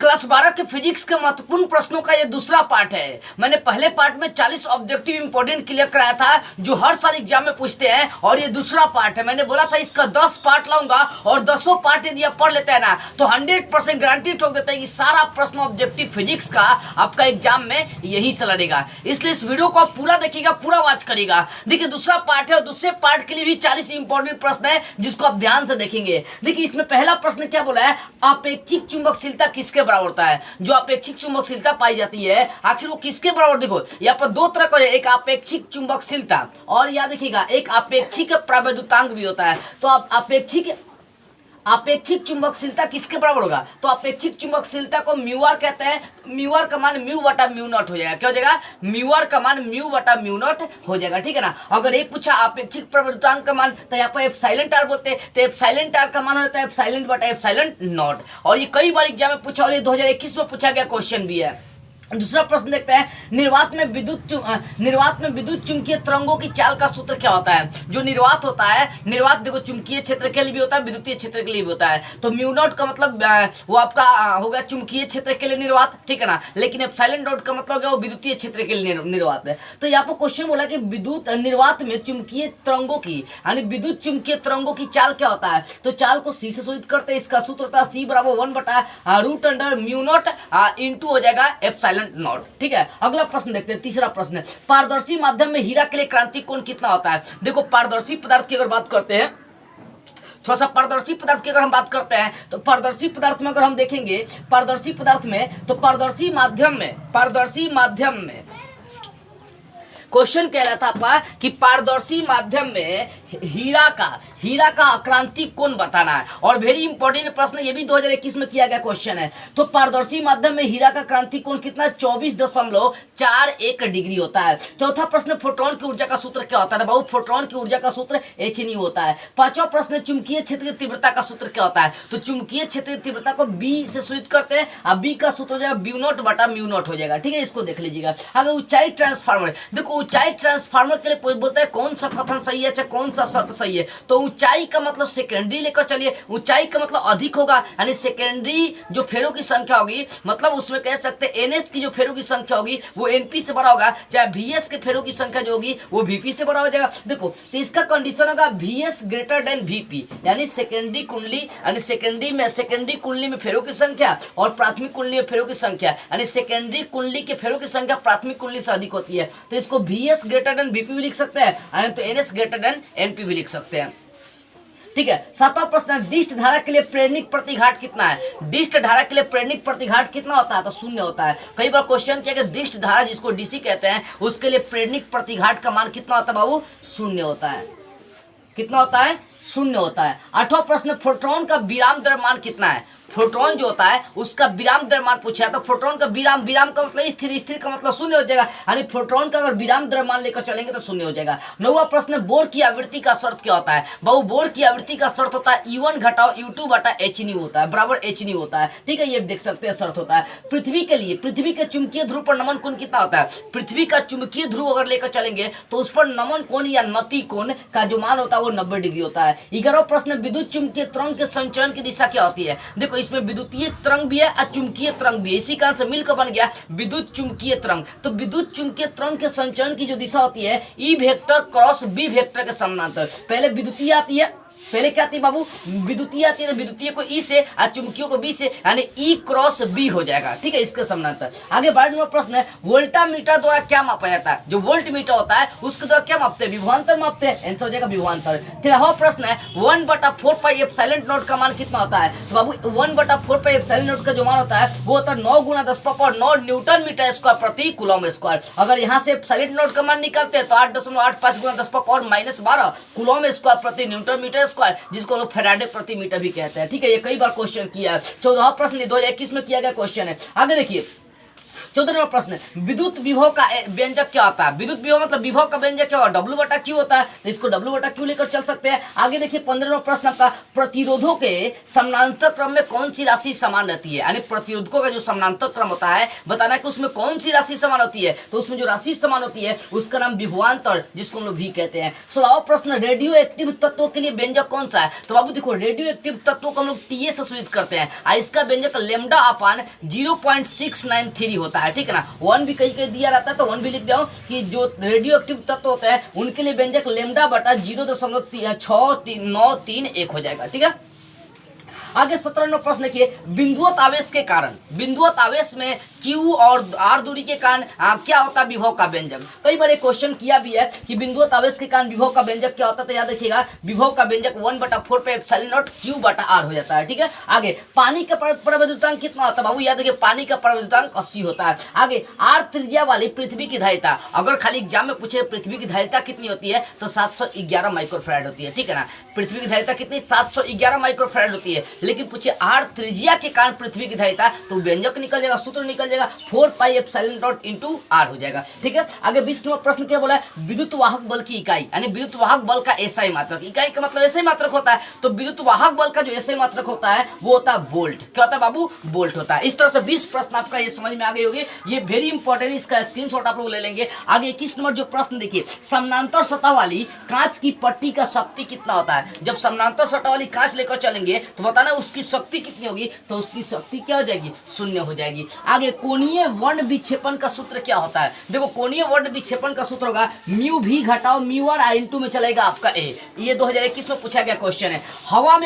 Class 12 के physics के महत्वपूर्ण प्रश्नों का ये दूसरा पार्ट है। मैंने पहले पार्ट में 40 ऑब्जेक्टिव इंपॉर्टेंट क्लियर कराया था जो हर साल एग्जाम में पूछते हैं, और ये दूसरा पार्ट है। मैंने बोला था इसका 10 पार्ट लाऊंगा और 10 पार्ट यदि आप पढ़ लेते हैं ना तो 100% गारंटी ठोक देते हैं कि सारा प्रश्न ऑब्जेक्टिव फिजिक्स का आपका एग्जाम में यही से लड़ेगा। इसलिए इस वीडियो को आप पूरा देखिएगा, पूरा वॉच करिएगा। देखिए दूसरा पार्ट है और दूसरे पार्ट के लिए भी 40 इंपॉर्टेंट प्रश्न है जिसको आप ध्यान से देखेंगे। देखिए इसमें पहला प्रश्न क्या बोला है, अपेक्षिक चुंबकशीलता किसके बराबर होता है। जो अपेक्षिक चुंबकशीलता पाई जाती है आखिर वो किसके बराबर, देखो यहाँ पर दो तरह का, एक अपेक्षिक चुंबकशीलता और याद रखिएगा एक अपेक्षिक प्रवैद्युतांक भी होता है। तो आप अपेक्षिक चुंबकशीलता किसके बराबर होगा, तो अपेक्षिक चुंबकशीलता को म्यू आर कहते हैं। म्यू आर का मान म्यू बटा म्यू नॉट हो जाएगा। क्या हो जाएगा, म्यू आर का मान म्यू बटा म्यू नॉट हो जाएगा। ठीक है ना। अगर एक पूछा अपेक्षिक प्रवैद्युतांक का मान तो यहाँ पर एप्सिलॉन आर बोलते हैं, तो एप्सिलॉन आर का मान होता है एप्सिलॉन बटा एप्सिलॉन नॉट। और ये कई बार एग्जाम में पूछा और ये 2021 में पूछा गया क्वेश्चन भी है। दूसरा प्रश्न देखते हैं, निर्वात में विद्युत चुंबकीय तरंगों की चाल का सूत्र क्या होता है। जो निर्वात होता है, निर्वात देखो चुंबकीय क्षेत्र के लिए भी होता है, विद्युतीय क्षेत्र के लिए भी होता है। तो म्यू नॉट का मतलब वो आपका होगा चुंबकीय क्षेत्र के लिए निर्वात, ठीक है ना। लेकिन एप्सिलॉन नॉट का मतलब है वो विद्युतीय क्षेत्र के लिए निर्वात है। तो यहाँ पर क्वेश्चन बोला कि विद्युत निर्वात में चुंबकीय तरंगों की यानी विद्युत चुंबकीय तरंगों की चाल क्या होता है। तो चाल को सी से सूचित करते हैं। इसका सूत्र होता है सी बराबर 1 बटा root under mu naught into हो जाएगा एप्सिलॉन नॉट। ठीक है। अगला प्रश्न देखते हैं, तीसरा प्रश्न है, पारदर्शी माध्यम में हीरा के लिए क्रांतिक कोण कितना होता है। देखो पारदर्शी पदार्थ की अगर बात करते हैं, थोड़ा सा पारदर्शी पदार्थ की अगर हम बात करते हैं तो पारदर्शी पदार्थ में अगर हम देखेंगे पारदर्शी पदार्थ में, तो पारदर्शी माध्यम में क्वेश्चन कह रहा था आपका कि पारदर्शी माध्यम में हीरा का आक्रांतिक कोण बताना है। और वेरी इंपॉर्टेंट प्रश्न, ये भी 2021 में किया गया क्वेश्चन है। तो पारदर्शी माध्यम में हीरा का क्रांतिक कोण कितना, 24.41 डिग्री होता है। चौथा प्रश्न, फोटोन की ऊर्जा का सूत्र क्या होता है। बाबू फोटोन की ऊर्जा का सूत्र h नहीं होता है। पांचवा प्रश्न, चुंबकीय क्षेत्र की तीव्रता का सूत्र क्या होता है। तो चुंबकीय क्षेत्र की तीव्रता को b से सूचित करते हैं, अब b का सूत्र हो जाएगा म्यू नॉट बटा म्यू नॉट हो जाएगा। ठीक है, इसको देख लीजिएगा। अगर ऊंचाई ट्रांसफार्मर, देखो ऊंचाई ट्रांसफार्मर के लिए बोलते हैं कौन सा कथन सही है, चाहे कौन सा शर्त सही है। तो ऊंचाई का मतलब सेकेंडरी लेकर चलिए, ऊंचाई का मतलब अधिक होगा, यानी सेकेंडरी जो फेरों की संख्या होगी, मतलब उसमें कह सकते हैं एनएस की जो फेरों की संख्या होगी वो एनपी से बड़ा होगा, चाहे वीएस के फेरों की संख्या जो होगी वो वीपी से बड़ा हो जाएगा। देखो तो इसका कंडीशन होगा वीएस ग्रेटर देन वीपी, यानी सेकेंडरी कुंडली, यानी सेकेंडरी कुंडली में फेरों की संख्या और प्राथमिक कुंडली में फेरों की संख्या, यानी सेकेंडरी कुंडली के फेरों की संख्या प्राथमिक कुंडली से अधिक होती है। तो इसको वीएस ग्रेटर देन वीपी भी लिख सकते हैं, तो एनएस ग्रेटर देन एनपी भी लिख सकते हैं। ठीक है। सातवां प्रश्न है, दिष्ट धारा के लिए प्रेरणिक प्रतिघात कितना है। दिष्ट धारा के लिए प्रेरणिक प्रतिघात कितना होता है, तो 0 होता है। कई बार क्वेश्चन किया कि दिष्ट धारा जिसको डीसी कहते हैं उसके लिए प्रेरणिक प्रतिघात का मान कितना होता है बाबू, 0 होता है। कितना होता है, 0 होता है। आठवां प्रश्न, फोटोन का विराम द्रव्यमान कितना है। फोटोन जो होता है उसका विराम द्रव्यमान पूछा, तो फोटोन का विराम का मतलब स्थिर का मतलब 0 हो जाएगा, यानी फोटोन का अगर विराम द्रव्यमान लेकर चलेंगे तो 0 हो जाएगा। 9वां प्रश्न, बोर की आवृत्ति का शर्त क्या होता है। बाबू बोर की आवृत्ति का शर्त होता है E1 घटाओ U2 बटा h न्यू होता है, बराबर h न्यू होता है। ठीक है, ये देख सकते हैं शर्त होता है। पृथ्वी के लिए पृथ्वी के चुंबकीय ध्रुव पर नमन कोण कितना होता है। पृथ्वी का चुंबकीय ध्रुव अगर लेकर चलेंगे तो उस पर नमन कोण या नति कोण का जो मान होता है वो 90 डिग्री होता है। 11वां प्रश्न, विद्युत चुंबकीय तरंग के संचरण की दिशा क्या होती है। देखो इसमें विद्युतीय तरंग भी है और चुंबकीय तरंग भी है, इसी कारण से मिलकर बन गया विद्युत चुंबकीय तरंग। तो विद्युत चुंबकीय तरंग के संचरण की जो दिशा होती है E vector cross B vector के समानांतर। पहले विद्युतीय आती है, पहले क्या आती है बाबू, विद्युतीय आती है। तो विद्युतीय को ई से और चुंबकीय को बी से, यानी ई क्रॉस बी हो जाएगा। ठीक है, इसके समानांतर। आगे 12वां प्रश्न है, वोल्टामीटर द्वारा क्या मापा जाता है। जो वोल्ट मीटर होता है उसके द्वारा क्या मापते हैं, विभवांतर मापते हैं। आंसर हो जाएगा विभवांतर। 13वां प्रश्न है, 1/4 पाई एप्सिलॉन नॉट का मान कितना होता है। तो बाबू 1/4 पाई एप्सिलॉन नॉट का जो मान होता है वो होता है 9 × 10⁻9 न्यूटन मीटर स्क्वायर प्रति कूलम स्क्वायर। अगर यहाँ से एप्सिलॉन नॉट का मान निकालते हैं तो 8.85 × 10⁻−12 कूलम स्क्वायर प्रति न्यूटन मीटर स्क्वायर, जिसको लोग फैराडे प्रति मीटर भी कहते हैं। ठीक है, ये कई बार क्वेश्चन किया है। 14वां प्रश्न 2021 में किया गया क्वेश्चन है। आगे देखिए, 14 नंबर प्रश्न, विद्युत विभव का व्यंजक क्या होता है? विद्युत विभव मतलब विभव का व्यंजक क्या होगा? W बटा Q होता है, तो इसको W बटा Q लेकर चल सकते हैं। आगे देखिए 15 नंबर प्रश्न आपका, प्रतिरोधों के समानांतर क्रम में कौन सी राशि समान रहती है? यानी प्रतिरोधकों का जो समानांतर क्रम होता है बताना है कि उसमें कौन सी राशि समान होती है। तो उसमें जो राशि समान होती है उसका नाम विभवांतर, जिसको हम लोग भी कहते हैं। 16वां प्रश्न, रेडियो एक्टिव तत्वों के लिए व्यंजक कौन सा है? तो बाबू देखो, रेडियो एक्टिव तत्वों को हम लोग TA से सूचित करते हैं, इसका व्यंजक लेमडा अपान 0.693 होता है, ठीक है ना। 1 भी कहीं कहीं दिया रहता है तो 1 भी लिख दिया कि जो रेडियो एक्टिव तत्व होते हैं उनके लिए व्यंजक लेमडा बटा 0.6931 हो जाएगा, ठीक है। आगे 17 नंबर प्रश्न देखिए, बिंदुवत आवेश के कारण, बिंदुवत आवेश में Q और R दूरी के कारण क्या होता है विभव का व्यंजक? कई बार एक क्वेश्चन किया भी है कि बिंदुवत आवेश के कारण विभव का व्यंजक क्या होता है, तो याद रखिएगा विभव का व्यंजक 1/4 पे एप्सिलॉन नॉट Q बटा R हो जाता है, ठीक है। आगे पानी का प्रविद्युतांक कितना होता है बाबू? याद रखिए पानी का प्रविद्युतांक 80 होता है। आगे R त्रिज्या वाली पृथ्वी की धारिता, अगर खाली एग्जाम में पूछे पृथ्वी की धारिता कितनी होती है तो 711 माइक्रोफैराड होती है, ठीक है ना। पृथ्वी की धारिता कितनी? 711 माइक्रोफैराड होती है। लेकिन पूछे R त्रिज्या के कारण पृथ्वी की धारिता, तो व्यंजक निकल जाएगा, सूत्र निकल जाएगा 4 pi epsilon not into R हो जाएगा, ठीक है। आगे 20 नंबर प्रश्न क्या बोला है? विद्युत वाहक बल की इकाई, यानी विद्युत वाहक बल का SI मात्रक, इकाई का मतलब SI मात्रक होता है, तो विद्युत वाहक बल का जो SI मात्रक होता है वो होता है वोल्ट। क्या होता है बाबू? वोल्ट होता है। इस तरह से 20 प्रश्न आपका ये समझ में आ गए होंगे, ये वेरी इंपॉर्टेंट, इसका स्क्रीनशॉट आप लोग ले लेंगे। आगे 21 नंबर जो प्रश्न देखिए, समानांतर सतह वाली कांच की पट्टी का शक्ति कितना होता है? जब समानांतर सतह वाली कांच लेकर चलेंगे तो बताना उसकी शक्ति कितनी होगी, तो उसकी शक्ति क्या हो जाएगी? 0 हो जाएगी। आगे कोणीय वर्ण विक्षेपण का सूत्र क्या होता है? देखो कोणीय वर्ण विक्षेपण का सूत्र होगा म्यू भी घटाओ म्यू आर I/2 में चलेगा आपका A। ये 2021 में पूछा गया क्वेश्चन है। हवा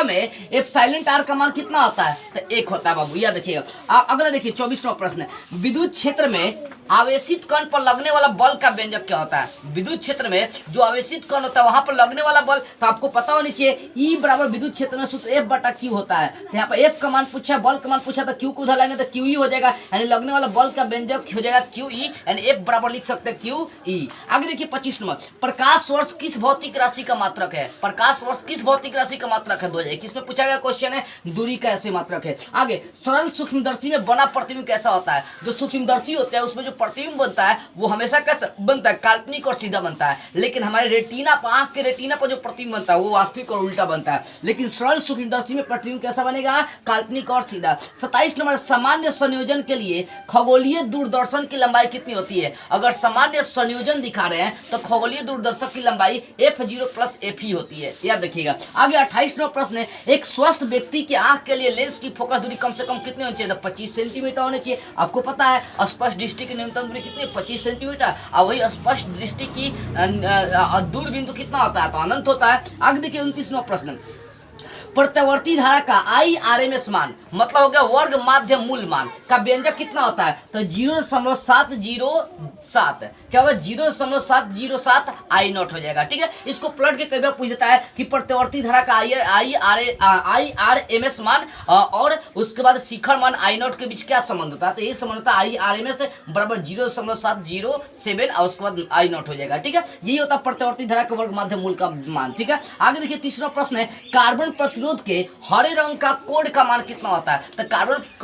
में एप्सिलॉन R का मान कितना होता है? तो 1 होता है बाबू, याद रखिएगा। अगला देखिए 24 नंबर प्रश्न, विद्युत क्षेत्र में आवेशित कण पर लगने वाला बल का व्यंजक क्या होता है? विद्युत क्षेत्र में जो आवेशित कण होता है वहां पर लगने वाला बल, तो आपको पता होनी चाहिए E बराबर विद्युत क्षेत्र में सूत्र F बटा Q होता है। तो यहाँ पर F का मान पूछा, बल का मान पूछा, तो Q को उधर लाएंगे तो QE हो जाएगा, यानी लगने वाला बल का व्यंजक हो जाएगा QE, यानी F बराबर लिख सकते हैं QE। आगे देखिए 25 नंबर, प्रकाश वर्ष किस भौतिक राशि का मात्रक है? प्रकाश वर्ष किस भौतिक राशि का मात्रक है? 2021 में पूछा गया क्वेश्चन है, दूरी का ऐसे मात्रक है। आगे सरल सूक्ष्मदर्शी में बना प्रतिबिंब कैसा होता है? जो सूक्ष्मदर्शी होता है उसमें जो प्रतिबिंब बनता है वो हमेशा कैसा बनता है? काल्पनिक और सीधा बनता है। लेकिन हमारे रेटिना पर, आंख के रेटिना पर जो प्रतिबिंब बनता है वो वास्तविक और उल्टा बनता है। लेकिन सरल सूक्ष्मदर्शी में प्रतिबिंब कैसा बनेगा? काल्पनिक और सीधा। 27 नंबर, सामान्य संयोजन के लिए खगोलीय दूरदर्शन की लंबाई कितनी होती है? अगर सामान्य संयोजन दिखा रहे हैं तो खगोलीय दूरदर्शक की लंबाई F0 प्लस F ही होती है, याद रखिएगा। आगे 28 नंबर प्रश्न है, एक स्वस्थ व्यक्ति की आंख के लिए लेंस की फोकस दूरी कम से कम कितनी होनी चाहिए? 25 सेंटीमीटर होनी चाहिए। आपको पता है स्पष्ट दृष्टि की न्यूनतम दूरी कितनी? 25 सेंटीमीटर। और वही स्पष्ट दृष्टि की दूर बिंदु कितना होता है? तो अनंत होता है। आगे देखिए 29वां प्रश्न, प्रत्यावर्ती धारा का IRMS मान, मतलब हो गया वर्ग माध्य मूल मान, का व्यंजक कितना होता है? तो 0.707। क्या होगा? 0.707 I0 हो जाएगा, ठीक है। इसको पलट के कई बार पूछ देता है कि प्रत्यावर्ती धारा का IRMS मान और उसके बाद शिखर मान I0 के बीच क्या संबंध होता है? तो ये संबंध होता है IRMS बराबर 0.707 और उसके बाद I0 हो जाएगा, ठीक है। यही होता है प्रत्यावर्ती धारा के वर्ग माध्य मूल का मान, ठीक है। आगे देखिए 30वां प्रश्न है, कार्बन प्रतिरोध के हरे रंग का कोड का मान कितना होता है? तो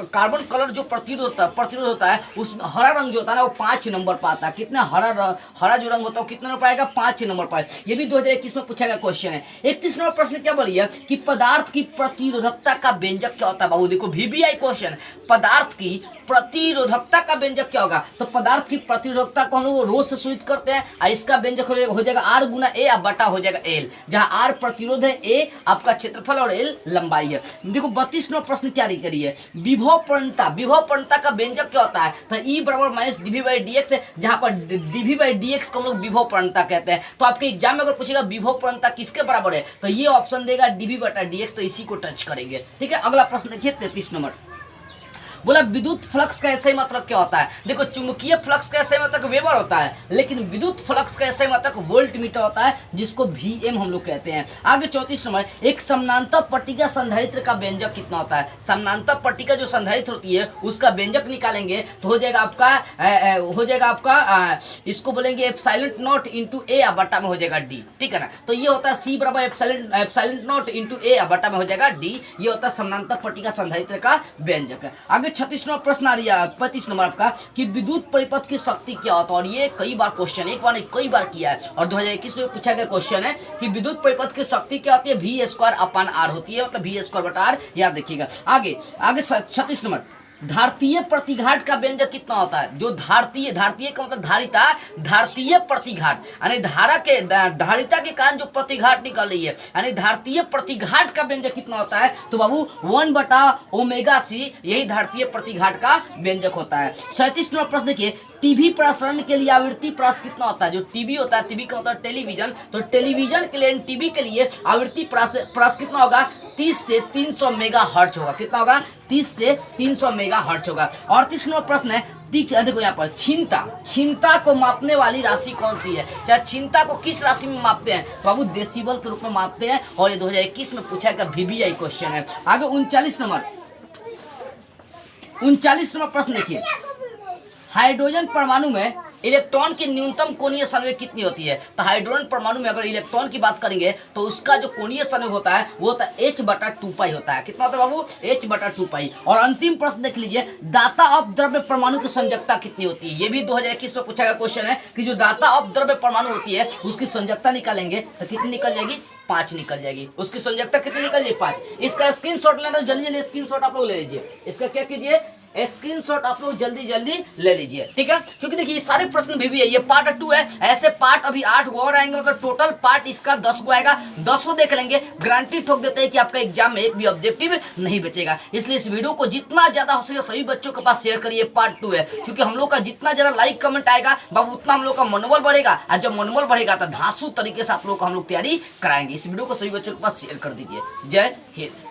कार्बन कलर जो प्रतिरोध होता है उसमें हरा रंग जो होता है ना वो 5 नंबर पर आता है। कितना हरा जो रंग होता है वो कितने नंबर पाएगा? 5 नंबर पर। ये भी 2021 में पूछा गया क्वेश्चन है। 31 नंबर प्रश्न क्या बोलिए कि पदार्थ की प्रतिरोधकता का व्यंजक क्या होता है? बाबू देखो VBI क्वेश्चन, पदार्थ की प्रतिरोधकता का व्यंजक क्या होगा? तो पदार्थ की प्रतिरोधकता को हम लोग रो से सूचित करते हैं और इसका व्यंजक हो जाएगा R गुना A बटा हो जाएगा L, जहां R प्रतिरोध है, A आपका क्षेत्रफल और L लंबाई है। देखो 32 नंबर प्रश्न क्या करिए, विभवपणता का व्यंजक क्या होता है? तो E बराबर माइनस dV/dx है, जहां पर dV/dx को हम लोग विभवपणता कहते हैं। तो आपके एग्जाम में अगर पूछेगा विभवपणता किसके बराबर है तो ये ऑप्शन देगा dV/dx, तो इसी को टच करेंगे, ठीक है। अगला प्रश्न देखिए 33 नंबर, बोला विद्युत फ्लक्स का ऐसा ही मतलब क्या होता है। देखो चुंबकीय फ्लक्स का ऐसा ही मतलब वेबर होता है, लेकिन विद्युत फ्लक्स का ऐसा ही मतलब वोल्ट मीटर होता है, जिसको VM हम लोग कहते हैं। आगे 34 नंबर, एक समानांतर पट्टिका संधारित्र का व्यंजक कितना होता है। समानांतर पट्टिका जो संधारित्र होती है उसका व्यंजक निकालेंगे तो हो जाएगा आपका इसको बोलेंगे एप्सिलॉन नॉट इंटू ए बटा में हो जाएगा डी, ठीक है ना। तो ये होता है सी बराबर एप्सिलॉन नॉट इंटू ए बटा में हो जाएगा डी, ये होता है समानांतर पट्टिका संधारित्र का व्यंजक है। आगे 36 नंबर प्रश्न आ रही है 35 नंबर आपका कि विद्युत परिपथ की शक्ति क्या होता है। और ये कई बार क्वेश्चन, एक बार नहीं कई बार किया है, और 2021 में पूछा गया क्वेश्चन है कि विद्युत परिपथ की शक्ति क्या होती है। V² होती है, मतलब V²/R, याद देखिएगा। आगे 36 नंबर, धारतीय प्रतिघात का व्यंजक कितना होता है। जो धारतीय का मतलब धारिता, धारतीय प्रतिघात यानी धारिता के कारण जो प्रतिघात निकल रही है, यानी धारतीय प्रतिघात का व्यंजक कितना होता है। तो बाबू 1/ωc यही धारतीय प्रतिघात का व्यंजक होता है। 37 नंबर प्रश्न देखिए, टीवी प्रसारण के लिए आवृत्ति प्रास कितना होता है। जो टीवी होता है, टीवी का मतलब टेलीविजन, तो टेलीविजन के लिए, टीवी के लिए आवृत्ति प्रास कितना होगा। 30 से 300 मेगाहर्ट्ज होगा। कितना होगा। 30 से 300 मेगाहर्ट्ज होगा। 38 नंबर प्रश्न है, देखो यहाँ पर क्षीणता को मापने वाली राशि कौन सी है। चाहे क्षीणता को किस राशि में मापते हैं। तो बाबू डेसिबल के रूप में मापते हैं, और ये 2021 में पूछा गया VBI क्वेश्चन है। आगे 39 नंबर प्रश्न देखिए, हाइड्रोजन परमाणु में इलेक्ट्रॉन की न्यूनतम कोणीय संवेग कितनी होती है। तो हाइड्रोजन परमाणु में अगर इलेक्ट्रॉन की बात करेंगे तो उसका जो कोणीय संवेग होता है वो होता है h/2π होता है। कितना होता है बाबू। h/2π। और अंतिम प्रश्न देख लीजिए, दाता अपद्रव्य परमाणु की संयोजकता कितनी होती है। ये भी 2021 में पूछा गया क्वेश्चन है कि जो दाता अपद्रव्य परमाणु होती है उसकी संयोजकता निकालेंगे तो कितनी निकल जाएगी। 5 निकल जाएगी। उसकी संयोजकता कितनी निकल जाएगी। 5। इसका स्क्रीनशॉट लेना, जल्दी स्क्रीनशॉट आप लोग ले लीजिए। इसका क्या कीजिए, स्क्रीनशॉट आप लोग जल्दी ले लीजिए, ठीक है। क्योंकि देखिए ये सारे प्रश्न भी है, ये पार्ट 2 है। ऐसे पार्ट अभी 8 गो और आएंगे, मतलब टोटल पार्ट इसका 10 गो आएगा। 10 को देख लेंगे, गारंटी ठोक देते हैं कि आपका एग्जाम में एक भी ऑब्जेक्टिव नहीं बचेगा। इसलिए इस वीडियो को जितना ज्यादा हो सके सभी बच्चों के पास शेयर करिए। पार्ट 2 है, क्योंकि हम लोग का जितना ज्यादा लाइक कमेंट आएगा बाबू उतना हम लोग का मनोबल बढ़ेगा, और जब मनोबल बढ़ेगा तो धांसू तरीके से आप लोग को हम लोग तैयारी कराएंगे। इस वीडियो को सभी बच्चों के पास शेयर कर दीजिए। जय हिंद।